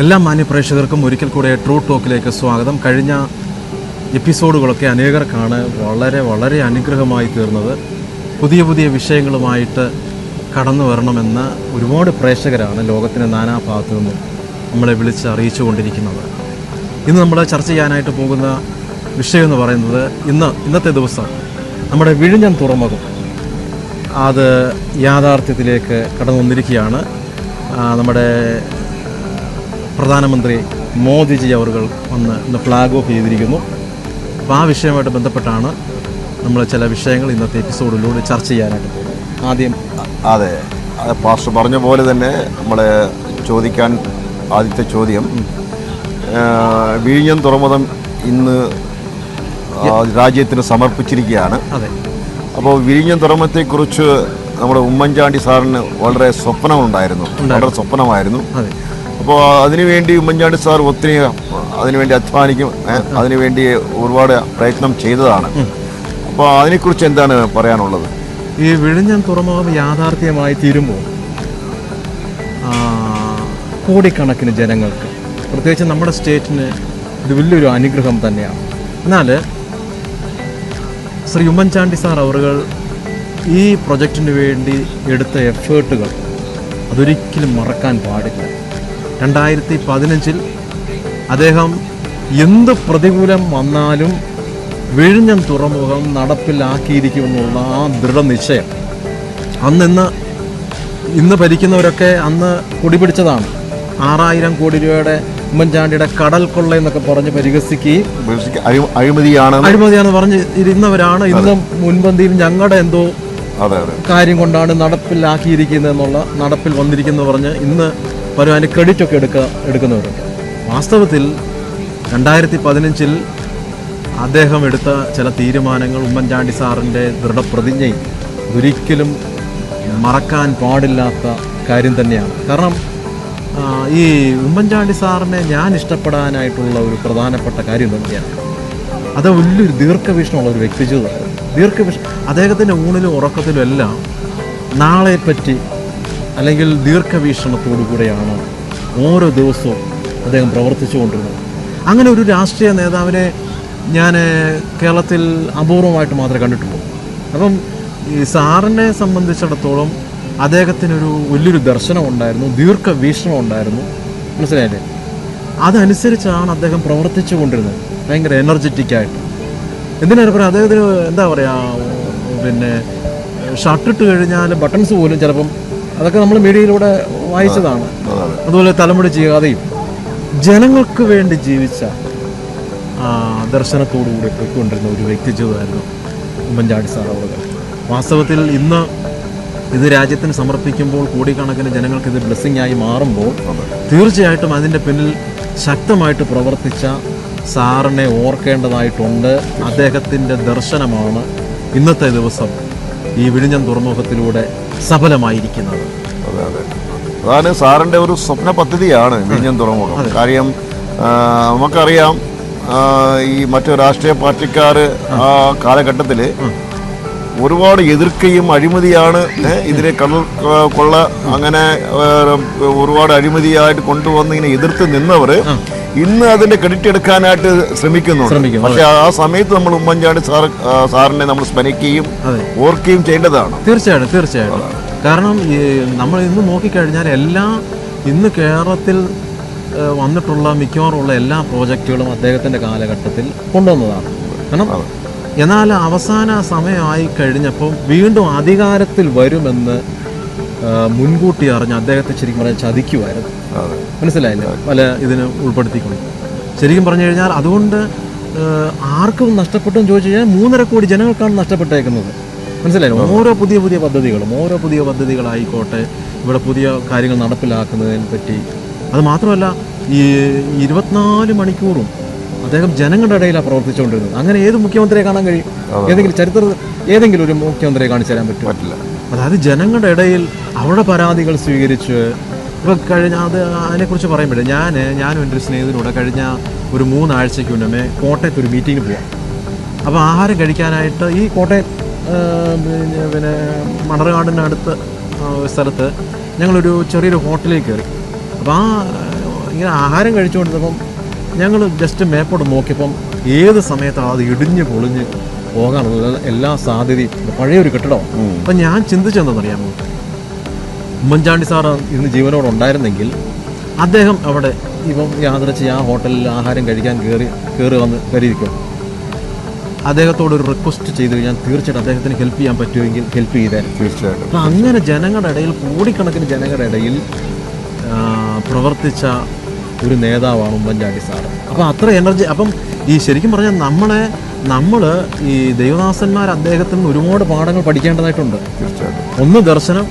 എല്ലാ മാന്യപ്രേക്ഷകർക്കും ഒരിക്കൽ കൂടെ ട്രൂ ടോക്കിലേക്ക് സ്വാഗതം. കഴിഞ്ഞ എപ്പിസോഡുകളൊക്കെ അനേകർക്കാണ് വളരെ അനുഗ്രഹമായി തീർന്നത്. പുതിയ പുതിയ വിഷയങ്ങളുമായിട്ട് കടന്നു വരണമെന്ന് ഒരുപാട് പ്രേക്ഷകരാണ് ലോകത്തിൻ്റെ നാനാഭാഗത്തു നിന്നും നമ്മളെ വിളിച്ച് അറിയിച്ചു കൊണ്ടിരിക്കുന്നത്. ഇന്ന് നമ്മൾ ചർച്ച ചെയ്യാനായിട്ട് പോകുന്ന വിഷയം എന്ന് പറയുന്നത് ഇന്നത്തെ ദിവസം നമ്മുടെ വിഴിഞ്ഞം തുറമുഖം അത് യാഥാർത്ഥ്യത്തിലേക്ക് കടന്നു വന്നിരിക്കുകയാണ്. നമ്മുടെ പ്രധാനമന്ത്രി മോദിജി അവർ വന്ന് ഇന്ന് ഫ്ലാഗ് ഓഫ് ചെയ്തിരിക്കുന്നു. അപ്പോൾ ആ വിഷയവുമായിട്ട് ബന്ധപ്പെട്ടാണ് നമ്മൾ ചില വിഷയങ്ങൾ ഇന്നത്തെ എപ്പിസോഡിലൂടെ ചർച്ച ചെയ്യാനായിട്ട് പോകുന്നത്. ആദ്യം അതെ, പാസ്റ്റർ പറഞ്ഞ പോലെ തന്നെ നമ്മളെ ചോദിക്കാൻ ആദ്യത്തെ ചോദ്യം, വിഴിഞ്ഞം തുറമുഖം ഇന്ന് രാജ്യത്തിന് സമർപ്പിച്ചിരിക്കുകയാണ്. അതെ, അപ്പോൾ വിഴിഞ്ഞം തുറമുഖത്തെക്കുറിച്ച് നമ്മുടെ ഉമ്മൻചാണ്ടി സാറിന് വളരെ സ്വപ്നമായിരുന്നു. അതെ, അപ്പോൾ അതിനുവേണ്ടി ഉമ്മൻചാണ്ടി സാർ ഒത്തിരി അതിനുവേണ്ടി അധ്വാനിക്കും, അതിനുവേണ്ടി ഒരുപാട് പ്രയത്നം ചെയ്തതാണ്. അപ്പോൾ അതിനെക്കുറിച്ച് എന്താണ് പറയാനുള്ളത്? ഈ വിഴിഞ്ഞം തുറമുഖം യാഥാർത്ഥ്യമായി തീരുമ്പോൾ കോടിക്കണക്കിന് ജനങ്ങൾക്ക്, പ്രത്യേകിച്ച് നമ്മുടെ സ്റ്റേറ്റിന് ഇത് വലിയൊരു അനുഗ്രഹം തന്നെയാണ്. എന്നാൽ ശ്രീ ഉമ്മൻചാണ്ടി സാർ അവർ ഈ പ്രൊജക്റ്റിന് വേണ്ടി എടുത്ത എഫേർട്ടുകൾ അതൊരിക്കലും മറക്കാൻ പാടില്ല. 2015 അദ്ദേഹം എന്ത് പ്രതികൂലം വന്നാലും വിഴിഞ്ഞം തുറമുഖം നടപ്പിലാക്കിയിരിക്കുമെന്നുള്ള ആ ദൃഢനിശ്ചയം ഇന്ന് ഭരിക്കുന്നവരൊക്കെ അന്ന് കൊടിപിടിച്ചതാണ്. 6000 കോടി രൂപയുടെ ഉമ്മൻചാണ്ടിയുടെ കടൽ കൊള്ള എന്നൊക്കെ പറഞ്ഞ് പരിഹസിക്കുകയും അഴിമതിയാണെന്ന് പറഞ്ഞ് ഇരുന്നവരാണ്. ഇന്ന് മുൻപന്തിയിൽ ഞങ്ങളുടെ എന്തോ കാര്യം കൊണ്ടാണ് നടപ്പിലാക്കിയിരിക്കുന്നതെന്നുള്ള നടപ്പിൽ വന്നിരിക്കുന്നു പറഞ്ഞ് ഇന്ന് പല അതിൻ്റെ ക്രെഡിറ്റൊക്കെ എടുക്കുന്നവരുണ്ട്. വാസ്തവത്തിൽ 2015 അദ്ദേഹം എടുത്ത ചില തീരുമാനങ്ങൾ, ഉമ്മൻചാണ്ടി സാറിൻ്റെ ദൃഢപ്രതിജ്ഞയും ഒരിക്കലും മറക്കാൻ പാടില്ലാത്ത കാര്യം തന്നെയാണ്. കാരണം ഈ ഉമ്മൻചാണ്ടി സാറിനെ ഞാൻ ഇഷ്ടപ്പെടാനായിട്ടുള്ള ഒരു പ്രധാനപ്പെട്ട കാര്യം തന്നെയാണ്, അത് വലിയൊരു ദീർഘവീക്ഷണമുള്ള ഒരു വ്യക്തിജീവിതം. അദ്ദേഹത്തിൻ്റെ ഊണിലും ഉറക്കത്തിലും എല്ലാം നാളെപ്പറ്റി അല്ലെങ്കിൽ ദീർഘവീക്ഷണത്തോടു കൂടെയാണ് ഓരോ ദിവസവും അദ്ദേഹം പ്രവർത്തിച്ചുകൊണ്ടിരുന്നത്. അങ്ങനെ ഒരു രാഷ്ട്രീയ നേതാവിനെ ഞാൻ കേരളത്തിൽ അപൂർവമായിട്ട് മാത്രമേ കണ്ടിട്ടുള്ളൂ. അപ്പം ഈ സാറിനെ സംബന്ധിച്ചിടത്തോളം അദ്ദേഹത്തിനൊരു വലിയൊരു ദർശനം ഉണ്ടായിരുന്നു, ദീർഘവീക്ഷണം ഉണ്ടായിരുന്നു. മനസ്സിലായില്ലേ? അതനുസരിച്ചാണ് അദ്ദേഹം പ്രവർത്തിച്ചു കൊണ്ടിരുന്നത്, ഭയങ്കര എനർജറ്റിക്കായിട്ട്. എന്തിനാണ് പറയുക, അദ്ദേഹത്തിന് എന്താ പറയുക, പിന്നെ ഷർട്ടിട്ട് കഴിഞ്ഞാൽ ബട്ടൺസ് പോലും ചിലപ്പം, അതൊക്കെ നമ്മൾ മീഡിയയിലൂടെ വായിച്ചതാണ്. അതുപോലെ തലമുടി ചെയ്യാതെയും ജനങ്ങൾക്ക് വേണ്ടി ജീവിച്ച ദർശനത്തോടുകൂടി പോയിക്കൊണ്ടിരുന്ന ഒരു വ്യക്തിജീവിതമായിരുന്നു ഉമ്മൻചാണ്ടി സാർ അവർ. വാസ്തവത്തിൽ ഇന്ന് ഇത് രാജ്യത്തിന് സമർപ്പിക്കുമ്പോൾ കോടിക്കണക്കിന് ജനങ്ങൾക്ക് ഇത് ബ്ലെസ്സിങ് ആയി മാറുമ്പോൾ തീർച്ചയായിട്ടും അതിൻ്റെ പിന്നിൽ ശക്തമായിട്ട് പ്രവർത്തിച്ച സാറിനെ ഓർക്കേണ്ടതായിട്ടുണ്ട്. അദ്ദേഹത്തിൻ്റെ ദർശനമാണ് ഇന്നത്തെ ദിവസം ഈ വിഴിഞ്ഞം തുറമുഖത്തിലൂടെ സഫലമായിരിക്കുന്നത്. അതാണ് സാറിൻ്റെ ഒരു സ്വപ്ന പദ്ധതിയാണ് വിഴിഞ്ഞം തുറമുഖം. കാര്യം നമുക്കറിയാം, ഈ മറ്റു രാഷ്ട്രീയ പാർട്ടിക്കാർ ആ കാലഘട്ടത്തിൽ ഒരുപാട് എതിർക്കുകയും അഴിമതിയാണ് ഇതിനെ കടൽ കൊള്ള അങ്ങനെ ഒരുപാട് അഴിമതിയായിട്ട് കൊണ്ടുവന്ന് ഇങ്ങനെ എതിർത്ത് നിന്നവർ ഇന്ന് അതിന്റെ ക്രെഡിറ്റ് എടുക്കാനായിട്ട് ശ്രമിക്കുന്നുണ്ട്. പക്ഷെ ആ സമയത്ത് നമ്മൾ ഉമ്മൻചാണ്ടി സാറിനെ നമ്മൾ സ്മരിക്കുകയും ഓർക്കുകയും ചെയ്യേണ്ടതാണ്. തീർച്ചയായിട്ടും. കാരണം നമ്മൾ ഇന്ന് നോക്കിക്കഴിഞ്ഞാൽ ഇന്ന് കേരളത്തിൽ വന്നിട്ടുള്ള മിക്കവാറുള്ള എല്ലാ പ്രോജക്റ്റുകളും അദ്ദേഹത്തിൻ്റെ കാലഘട്ടത്തിൽ കൊണ്ടുവന്നതാണ്. കാരണം എന്നാൽ അവസാന സമയമായി കഴിഞ്ഞപ്പോൾ വീണ്ടും അധികാരത്തിൽ വരുമെന്ന് മുൻകൂട്ടി അറിഞ്ഞ് അദ്ദേഹത്തെ ശരിക്കും പറഞ്ഞാൽ ചതിക്കുമായിരുന്നു. മനസ്സിലായില്ലേ? പല ഇതിന് ഉൾപ്പെടുത്തിക്കൊണ്ട് ശരിക്കും പറഞ്ഞു കഴിഞ്ഞാൽ അതുകൊണ്ട് ആർക്കും നഷ്ടപ്പെട്ടെന്ന് ചോദിച്ചു കഴിഞ്ഞാൽ 3.5 കോടി ജനങ്ങൾക്കാണ് നഷ്ടപ്പെട്ടേക്കുന്നത്. മനസ്സിലായില്ലേ? ഓരോ പുതിയ പദ്ധതികളായിക്കോട്ടെ, ഇവിടെ പുതിയ കാര്യങ്ങൾ നടപ്പിലാക്കുന്നതിനെ പറ്റി. അത് മാത്രമല്ല, ഈ 24 മണിക്കൂറും അദ്ദേഹം ജനങ്ങളുടെ ഇടയിലാണ് പ്രവർത്തിച്ചുകൊണ്ടിരുന്നത്. അങ്ങനെ ഏത് മുഖ്യമന്ത്രിയെ കാണാൻ കഴിയും? ഏതെങ്കിലും ഒരു മുഖ്യമന്ത്രിയെ കാണിച്ചു തരാൻ പറ്റില്ല. അതായത് ജനങ്ങളുടെ ഇടയിൽ അവരുടെ പരാതികൾ സ്വീകരിച്ച് ഇപ്പോൾ അതിനെക്കുറിച്ച് പറയുമ്പോഴേ ഞാനും എൻ്റെ ഒരു സ്നേഹിതനോട് കഴിഞ്ഞ ഒരു 3 ആഴ്ചയ്ക്ക് മുന്നേ കോട്ടയത്ത് ഒരു മീറ്റിങ്ങിന് പോവാം. അപ്പോൾ ആഹാരം കഴിക്കാനായിട്ട് ഈ കോട്ടയം പിന്നെ മണർകാടിനടുത്ത് സ്ഥലത്ത് ഞങ്ങളൊരു ചെറിയൊരു ഹോട്ടലിൽ കയറി. അപ്പോൾ ഇങ്ങനെ ആഹാരം കഴിച്ചുകൊണ്ടിരുന്നപ്പം ഞങ്ങൾ ജസ്റ്റ് മേപ്പോട്ട് നോക്കിയപ്പം ഏത് സമയത്താണ് അത് ഇടിഞ്ഞ് പൊളിഞ്ഞ് പോകാനുള്ള എല്ലാ സാധ്യതയും പഴയൊരു കെട്ടിടമാണ്. അപ്പം ഞാൻ ചിന്തിച്ചെന്തെന്നറിയാമോ, ഉമ്മൻചാണ്ടി സാറ് ഇന്ന് ജീവനോടെ ഉണ്ടായിരുന്നെങ്കിൽ അദ്ദേഹം അവിടെ ഇപ്പം യാദൃച്ഛ ആ ഹോട്ടലിൽ ആഹാരം കഴിക്കാൻ കയറി വന്ന് കരുതിക്കും, അദ്ദേഹത്തോടൊരു റിക്വസ്റ്റ് ചെയ്ത് കഴിഞ്ഞാൽ തീർച്ചയായിട്ടും അദ്ദേഹത്തിന് ഹെൽപ്പ് ചെയ്യാൻ പറ്റുമെങ്കിൽ ഹെൽപ്പ് ചെയ്തേ. തീർച്ചയായിട്ടും. അപ്പം അങ്ങനെ ജനങ്ങളുടെ ഇടയിൽ, കോടിക്കണക്കിന് ജനങ്ങളുടെ ഇടയിൽ പ്രവർത്തിച്ച ഒരു നേതാവാണ് ഉമ്മൻചാണ്ടി സാറ്. അപ്പം അത്ര എനർജി. അപ്പം ഈ ശരിക്കും പറഞ്ഞാൽ നമ്മൾ ഈ ദൈവദാസന്മാർ അദ്ദേഹത്തിൽ നിന്ന് ഒരുപാട് പാഠങ്ങൾ പഠിക്കേണ്ടതായിട്ടുണ്ട്. ഒന്ന് ദർശനം,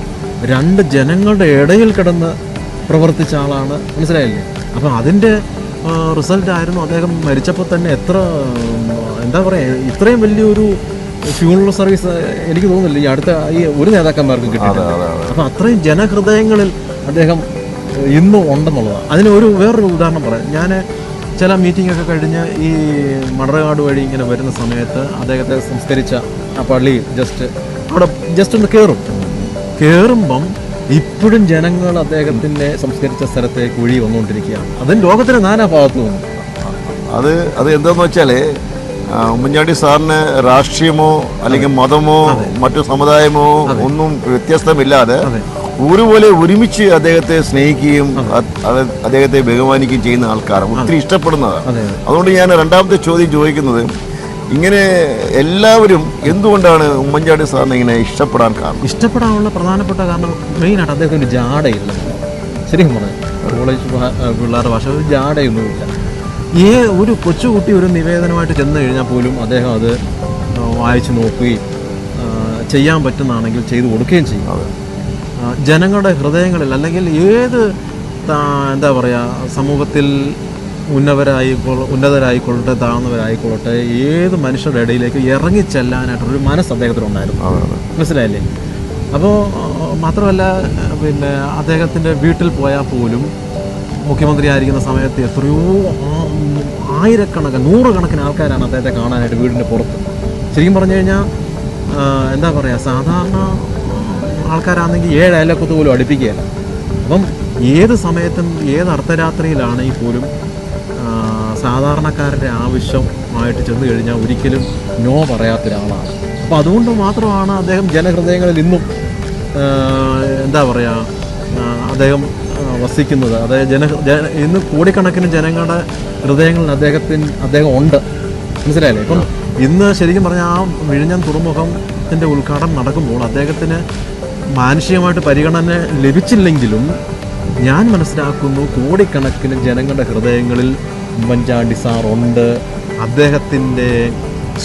രണ്ട് ജനങ്ങളുടെ ഇടയിൽ കിടന്ന് പ്രവർത്തിച്ച ആളാണ്, മനസ്സിലായില്ലേ? അപ്പം അതിൻ്റെ റിസൾട്ടായിരുന്നു അദ്ദേഹം മരിച്ചപ്പോൾ തന്നെ എത്ര എന്താ പറയുക, ഇത്രയും വലിയൊരു ഫ്യൂണറൽ സർവീസ് എനിക്ക് തോന്നുന്നില്ല ഈ അടുത്ത ഈ ഒരു നേതാക്കന്മാർക്കും കിട്ടിയിട്ടുണ്ട്. അപ്പം അത്രയും ജനഹൃദയങ്ങളിൽ അദ്ദേഹം ഇന്നും ഉണ്ടെന്നുള്ളതാണ്. അതിന് വേറൊരു ഉദാഹരണം പറയാം. ഞാൻ ചില മീറ്റിങ്ങൊക്കെ കഴിഞ്ഞ് ഈ മണർകാട് വഴി ഇങ്ങനെ വരുന്ന സമയത്ത് അദ്ദേഹത്തെ സംസ്കരിച്ച ആ പള്ളി ജസ്റ്റ് ഒന്ന് കയറുമ്പം ഇപ്പോഴും ജനങ്ങൾ അദ്ദേഹത്തിൻ്റെ സംസ്കരിച്ച സ്ഥലത്തേക്ക് ഒഴി വന്നുകൊണ്ടിരിക്കുകയാണ്. അതും ലോകത്തിന് നാനാഭാഗത്തു നിന്നും. അത് എന്താന്ന് വെച്ചാൽ ഉമ്മൻചാണ്ടി സാറിന് രാഷ്ട്രീയമോ അല്ലെങ്കിൽ മതമോ മറ്റു സമുദായമോ ഒന്നും വ്യത്യസ്തമില്ലാതെ ഒരുപോലെ ഒരുമിച്ച് അദ്ദേഹത്തെ സ്നേഹിക്കുകയും അദ്ദേഹത്തെ ബഹുമാനിക്കുകയും ചെയ്യുന്ന ആൾക്കാരാണ്, ഒത്തിരി ഇഷ്ടപ്പെടുന്നതാണ്. അതുകൊണ്ട് ഞാൻ രണ്ടാമത്തെ ചോദ്യം ചോദിക്കുന്നത്, ഇങ്ങനെ എല്ലാവരും എന്തുകൊണ്ടാണ് ഉമ്മൻചാണ്ടി സാറിനെ ഇങ്ങനെ ഇഷ്ടപ്പെടാനുള്ള പ്രധാനപ്പെട്ട കാരണം മെയിനായിട്ട് അദ്ദേഹത്തിന് ജാടയില്ല. ശരിക്കും പറഞ്ഞു കോളേജ് പിള്ളേരുടെ ഭാഷ, ഒരു ജാടയൊന്നുമില്ല. ഒരു കൊച്ചുകുട്ടി ഒരു നിവേദനമായിട്ട് ചെന്ന് കഴിഞ്ഞാൽ പോലും അദ്ദേഹം അത് വായിച്ച് നോക്കുകയും ചെയ്യാൻ പറ്റുന്നതാണെങ്കിൽ ചെയ്തു കൊടുക്കുകയും ചെയ്യും. ജനങ്ങളുടെ ഹൃദയങ്ങളിൽ അല്ലെങ്കിൽ ഏത് എന്താ പറയുക സമൂഹത്തിൽ ഉന്നതരായിക്കൊള്ളട്ടെ താഴ്ന്നവരായിക്കൊള്ളട്ടെ ഏത് മനുഷ്യരുടെ ഇടയിലേക്ക് ഇറങ്ങിച്ചെല്ലാനായിട്ടൊരു മനസ്സ് അദ്ദേഹത്തിനുണ്ടായിരുന്നു, മനസ്സിലായില്ലേ? അപ്പോൾ മാത്രമല്ല പിന്നെ അദ്ദേഹത്തിൻ്റെ വീട്ടിൽ പോയാൽ പോലും മുഖ്യമന്ത്രി ആയിരിക്കുന്ന സമയത്ത് എത്രയോ ആയിരക്കണക്കിന് നൂറുകണക്കിന് ആൾക്കാരാണ് അദ്ദേഹത്തെ കാണാനായിട്ട് വീടിൻ്റെ പുറത്ത്. ശരിക്കും പറഞ്ഞു കഴിഞ്ഞാൽ എന്താ പറയുക, സാധാരണ ആൾക്കാരാണെങ്കിൽ 7 അയലക്കത്ത് പോലും അടുപ്പിക്കുകയല്ല. അപ്പം ഏത് സമയത്തും ഏത് അർദ്ധരാത്രിയിലാണെങ്കിൽ പോലും സാധാരണക്കാരുടെ ആവശ്യമായിട്ട് ചെന്ന് കഴിഞ്ഞാൽ ഒരിക്കലും നോ പറയാത്തൊരാളാണ്. അപ്പോൾ അതുകൊണ്ട് മാത്രമാണ് അദ്ദേഹം ജനഹൃദയങ്ങളിൽ ഇന്നും എന്താ പറയുക അദ്ദേഹം വസിക്കുന്നത്. അതായത് ഇന്ന് കോടിക്കണക്കിന് ജനങ്ങളുടെ ഹൃദയങ്ങളിൽ അദ്ദേഹം ഉണ്ട്, മനസ്സിലായില്ലേ? ഇപ്പം ഇന്ന് ശരിക്കും പറഞ്ഞാൽ ആ വിഴിഞ്ഞം തുറമുഖത്തിൻ്റെ ഉദ്ഘാടനം നടക്കുമ്പോൾ അദ്ദേഹത്തിന് മാനുഷികമായിട്ട് പരിഗണന ലഭിച്ചില്ലെങ്കിലും ഞാൻ മനസ്സിലാക്കുന്നു കോടിക്കണക്കിന് ജനങ്ങളുടെ ഹൃദയങ്ങളിൽ ഉമ്മൻചാണ്ടി സാറുണ്ട്. അദ്ദേഹത്തിൻ്റെ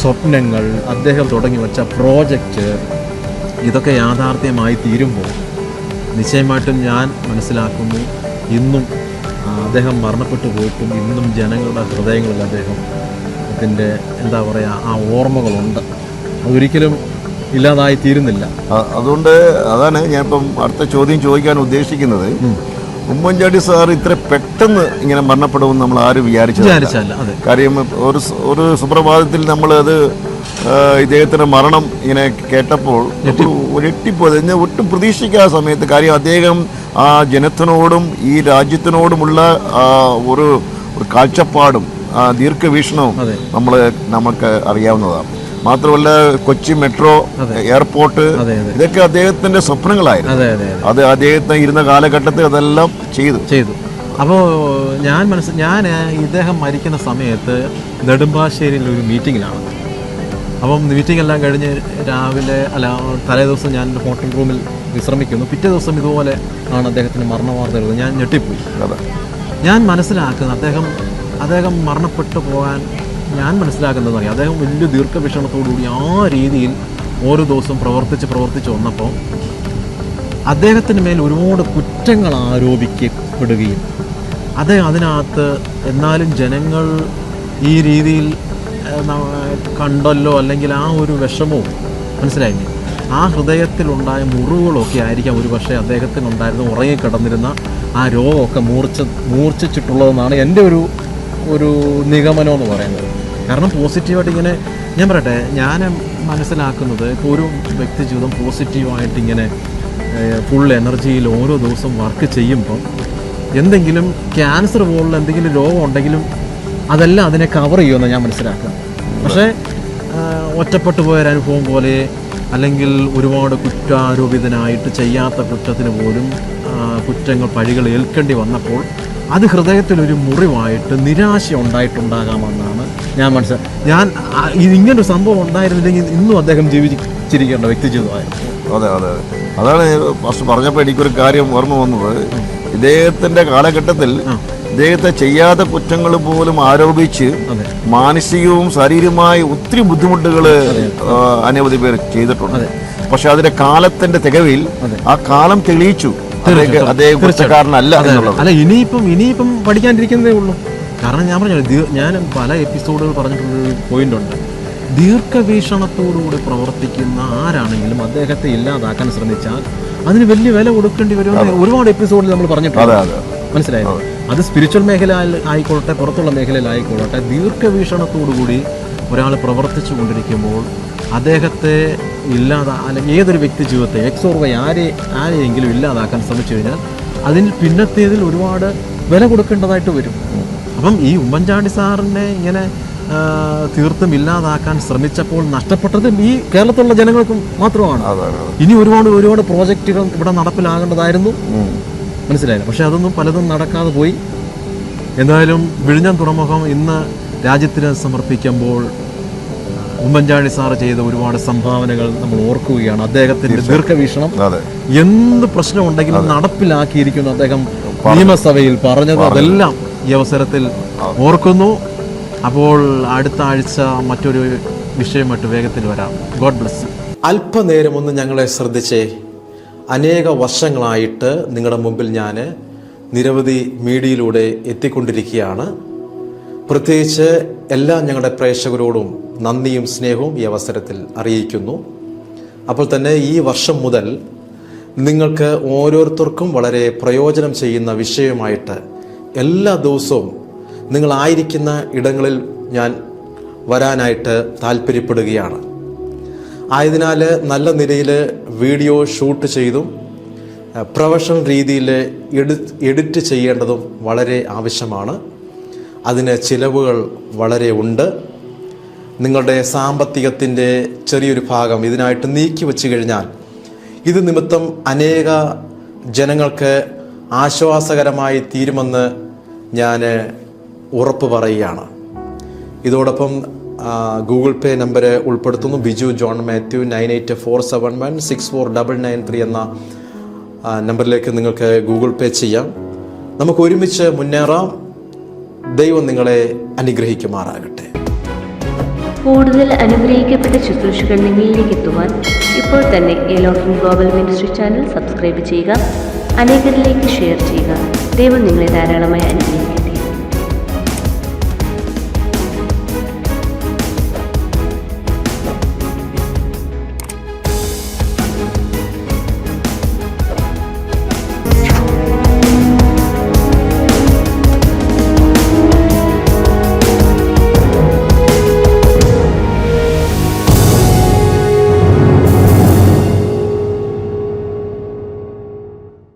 സ്വപ്നങ്ങൾ, അദ്ദേഹം തുടങ്ങി വെച്ച പ്രോജക്റ്റ്, ഇതൊക്കെ യാഥാർത്ഥ്യമായി തീരുമ്പോൾ നിശ്ചയമായിട്ടും ഞാൻ മനസ്സിലാക്കുന്നു ഇന്നും അദ്ദേഹം മരണപ്പെട്ടു പോയിട്ടും ഇന്നും ജനങ്ങളുടെ ഹൃദയങ്ങളിൽ അദ്ദേഹത്തിൻ്റെ എന്താ പറയുക ആ ഓർമ്മകളുണ്ട്. അതൊരിക്കലും ഇല്ലാതായി തീരുന്നില്ല. അതുകൊണ്ട് അതാണ് ഞാനിപ്പം അടുത്ത ചോദ്യം ചോദിക്കാൻ ഉദ്ദേശിക്കുന്നത്. ഉമ്മൻചാണ്ടി സാർ ഇത്ര പെട്ടെന്ന് ഇങ്ങനെ മരണപ്പെടുമെന്ന് നമ്മൾ ആരും വിചാരിച്ചില്ല. കാര്യം ഒരു സുപ്രഭാതത്തിൽ നമ്മളത് ഇദ്ദേഹത്തിൻ്റെ മരണം ഇങ്ങനെ കേട്ടപ്പോൾ ഞെട്ടിപ്പോയത് ഒട്ടും പ്രതീക്ഷിക്കാത്ത സമയത്ത്. കാര്യം അദ്ദേഹം ആ ജനത്തിനോടും ഈ രാജ്യത്തിനോടുമുള്ള ഒരു കാഴ്ചപ്പാടും ദീർഘവീക്ഷണവും നമുക്ക് അറിയാവുന്നതാണ്. മാത്രമല്ല കൊച്ചി മെട്രോ, എയർപോർട്ട്, ഇതൊക്കെ അദ്ദേഹത്തിന്റെ സ്വപ്നങ്ങളായിരുന്നു. അത് അദ്ദേഹത്തിന് ഇരുന്ന കാലഘട്ടത്തിൽ അതെല്ലാം ചെയ്തു. അപ്പോൾ ഞാൻ ഇദ്ദേഹം മരിക്കുന്ന സമയത്ത് നെടുമ്പാശ്ശേരിയിൽ ഒരു മീറ്റിങ്ങിലാണ്. അപ്പം മീറ്റിംഗ് എല്ലാം കഴിഞ്ഞ് രാവിലെ തലേ ദിവസം ഞാൻ ഹോട്ടൽ റൂമിൽ വിശ്രമിക്കുന്നു. പിറ്റേ ദിവസം ഇതുപോലെ ആണ് അദ്ദേഹത്തിന് മരണവാർത്ത വരുന്നത്. ഞാൻ ഞെട്ടിപ്പോയി. ഞാൻ മനസ്സിലാക്കുന്നത് അദ്ദേഹം മരണപ്പെട്ടു പോകാൻ ഞാൻ മനസ്സിലാക്കുന്നത് അറിയാം, അദ്ദേഹം വലിയ ദീർഘവീക്ഷണത്തോടുകൂടി ആ രീതിയിൽ ഓരോ ദിവസവും പ്രവർത്തിച്ച് വന്നപ്പോൾ അദ്ദേഹത്തിന് മേൽ ഒരുപാട് കുറ്റങ്ങൾ ആരോപിക്കപ്പെടുകയും അദ്ദേഹം അതിനകത്ത് എന്നാലും ജനങ്ങൾ ഈ രീതിയിൽ കണ്ടല്ലോ, അല്ലെങ്കിൽ ആ ഒരു വിഷമവും മനസ്സിലായില്ലേ, ആ ഹൃദയത്തിലുണ്ടായ മുറിവുകളൊക്കെ ആയിരിക്കാം ഒരു പക്ഷേ അദ്ദേഹത്തിനുണ്ടായിരുന്ന ഉറങ്ങിക്കിടന്നിരുന്ന ആ രോഗമൊക്കെ മൂർച്ഛിച്ചിട്ടുള്ളതെന്നാണ് എൻ്റെ ഒരു നിഗമനം എന്ന് പറയുന്നത്. കാരണം പോസിറ്റീവായിട്ട് ഇങ്ങനെ ഞാൻ പറയട്ടെ, ഞാൻ മനസ്സിലാക്കുന്നത് ഇപ്പോൾ ഒരു വ്യക്തി ജീവിതം പോസിറ്റീവായിട്ട് ഇങ്ങനെ ഫുൾ എനർജിയിൽ ഓരോ ദിവസം വർക്ക് ചെയ്യുമ്പം എന്തെങ്കിലും ക്യാൻസർ പോലുള്ള എന്തെങ്കിലും രോഗം ഉണ്ടെങ്കിലും അതെല്ലാം അതിനെ കവർ ചെയ്യുമെന്ന് ഞാൻ മനസ്സിലാക്കുക. പക്ഷേ ഒറ്റപ്പെട്ടു പോയൊരനുഭവം പോലെ അല്ലെങ്കിൽ ഒരുപാട് കുറ്റാരോപിതനായിട്ട് ചെയ്യാത്ത കുറ്റത്തിന് പോലും കുറ്റങ്ങൾ പഴികൾ ഏൽക്കേണ്ടി വന്നപ്പോൾ അത് ഹൃദയത്തിലൊരു മുറിവായിട്ട് നിരാശ ഉണ്ടായിട്ടുണ്ടാകാമെന്നാണ് ഞാൻ ഞാൻ ഇങ്ങനൊരു സംഭവം ഉണ്ടായിരുന്നില്ലെങ്കിൽ ഇന്നും അദ്ദേഹം ജീവിച്ചിരിക്കേണ്ട വ്യക്തി ജീവിതമായിരുന്നു. അതെ അതെ അതെ, അതാണ് ഫസ്റ്റ് പറഞ്ഞപ്പോൾ എനിക്കൊരു കാര്യം ഓർമ്മ വന്നത്. ഇദ്ദേഹത്തിന്റെ കാലഘട്ടത്തിൽ ഇദ്ദേഹത്തെ ചെയ്യാത്ത കുറ്റങ്ങൾ പോലും ആരോപിച്ച് മാനസികവും ശാരീരികവുമായി ഒത്തിരി ബുദ്ധിമുട്ടുകൾ അനവധി പേർ ചെയ്തിട്ടുണ്ട്. പക്ഷെ അതിന്റെ കാലത്തിന്റെ തികവിൽ ആ കാലം തെളിയിച്ചു അദ്ദേഹം കുറ്റക്കാരനല്ല എന്നുള്ളത്. അല്ല, ഇനിയിപ്പം പഠിക്കാണ്ടിരിക്കുന്നതേ ഉള്ളൂ. കാരണം ഞാൻ പറഞ്ഞു, ഞാൻ പല എപ്പിസോഡുകൾ പറഞ്ഞിട്ടുള്ളൊരു പോയിന്റ് ഉണ്ട്. ദീർഘവീക്ഷണത്തോടുകൂടി പ്രവർത്തിക്കുന്ന ആരാണെങ്കിലും അദ്ദേഹത്തെ ഇല്ലാതാക്കാൻ ശ്രമിച്ചാൽ അതിന് വലിയ വില കൊടുക്കേണ്ടി വരുമെന്ന് ഒരുപാട് എപ്പിസോഡിൽ നമ്മൾ പറഞ്ഞിട്ടുണ്ട്. മനസ്സിലായോ? അത് സ്പിരിച്വൽ മേഖല ആയിക്കോട്ടെ, പുറത്തുള്ള മേഖലയിലായിക്കോട്ടെ, ദീർഘവീക്ഷണത്തോടുകൂടി ഒരാൾ പ്രവർത്തിച്ചു കൊണ്ടിരിക്കുമ്പോൾ അദ്ദേഹത്തെ അല്ലെങ്കിൽ ഏതൊരു വ്യക്തി ജീവിതത്തെ എക്സ് ഓർ വൈ ആരെയെങ്കിലും ഇല്ലാതാക്കാൻ ശ്രമിച്ചു കഴിഞ്ഞാൽ അതിൽ പിന്നത്തേതിൽ ഒരുപാട് വില കൊടുക്കേണ്ടതായിട്ട് വരും. അപ്പം ഈ ഉമ്മൻചാണ്ടി സാറിനെ ഇങ്ങനെ തീർത്തും ഇല്ലാതാക്കാൻ ശ്രമിച്ചപ്പോൾ നഷ്ടപ്പെട്ടത് ഈ കേരളത്തിലുള്ള ജനങ്ങൾക്കും മാത്രമാണ്. ഇനി ഒരുപാട് പ്രോജക്റ്റുകൾ ഇവിടെ നടപ്പിലാകേണ്ടതായിരുന്നു. മനസ്സിലായില്ല. പക്ഷെ അതൊന്നും പലതും നടക്കാതെ പോയി. എന്തായാലും വിഴിഞ്ഞം തുറമുഖം ഇന്ന് രാജ്യത്തിന് സമർപ്പിക്കുമ്പോൾ ഉമ്മൻചാണ്ടി സാറ് ചെയ്ത ഒരുപാട് സംഭാവനകൾ നമ്മൾ ഓർക്കുകയാണ്. അദ്ദേഹത്തിന്റെ ദീർഘവീക്ഷണം എന്ത് പ്രശ്നമുണ്ടെങ്കിലും നടപ്പിലാക്കിയിരിക്കുന്നു. അദ്ദേഹം നിയമസഭയിൽ പറഞ്ഞത് അതെല്ലാം ഈ അവസരത്തിൽ ഓർക്കുന്നു. അപ്പോൾ അടുത്ത ആഴ്ച മറ്റൊരു വിഷയമായിട്ട് വേഗത്തിൽ വരാം. God bless. അല്പനേരം ഒന്ന് ഞങ്ങളെ ശ്രദ്ധിച്ചേ. അനേക വർഷങ്ങളായിട്ട് നിങ്ങളുടെ മുമ്പിൽ ഞാൻ നിരവധി മീഡിയയിലൂടെ എത്തിക്കൊണ്ടിരിക്കുകയാണ്. പ്രത്യേകിച്ച് എല്ലാ ഞങ്ങളുടെ പ്രേക്ഷകരോടും നന്ദിയും സ്നേഹവും ഈ അവസരത്തിൽ അറിയിക്കുന്നു. അപ്പോൾ തന്നെ ഈ വർഷം മുതൽ നിങ്ങൾക്ക് ഓരോരുത്തർക്കും വളരെ പ്രയോജനം ചെയ്യുന്ന വിഷയമായിട്ട് എല്ലാ ദിവസവും നിങ്ങളായിരിക്കുന്ന ഇടങ്ങളിൽ ഞാൻ വരാനായിട്ട് താല്പര്യപ്പെടുകയാണ്. ആയതിനാൽ നല്ല നിലയിൽ വീഡിയോ ഷൂട്ട് ചെയ്തും പ്രൊഫഷണൽ രീതിയിൽ എഡിറ്റ് ചെയ്യേണ്ടതും വളരെ ആവശ്യമാണ്. അതിന് ചിലവുകൾ വളരെ ഉണ്ട്. നിങ്ങളുടെ സാമ്പത്തികത്തിൻ്റെ ചെറിയൊരു ഭാഗം ഇതിനായിട്ട് നീക്കി വച്ചു കഴിഞ്ഞാൽ ഇത് നിമിത്തം അനേക ജനങ്ങൾക്ക് ആശ്വാസകരമായി തീരുമെന്ന് ഞാൻ ഉറപ്പ് പറയുകയാണ്. ഇതോടൊപ്പം ഗൂഗിൾ പേ നമ്പർ ഉൾപ്പെടുത്തുന്നു. ബിജു ജോൺ മാത്യു 9847164993 എന്ന നമ്പറിലേക്ക് നിങ്ങൾക്ക് ഗൂഗിൾ പേ ചെയ്യാം. നമുക്ക് ഒരുമിച്ച് മുന്നേറാം. ദൈവം നിങ്ങളെ അനുഗ്രഹിക്കുമാറാകട്ടെ. കൂടുതൽ അനുഗ്രഹിക്കപ്പെട്ട ശുശ്രൂഷകൾ നിങ്ങളിലേക്ക് എത്തുവാൻ ഇപ്പോൾ തന്നെ Elohim global ministry channel subscribe ചെയ്യുക. അനേകരിലേക്ക് ഷെയർ ചെയ്യുക. ദൈവം നിങ്ങളെ ധാരാളമായി അനുഗ്രഹിക്കും.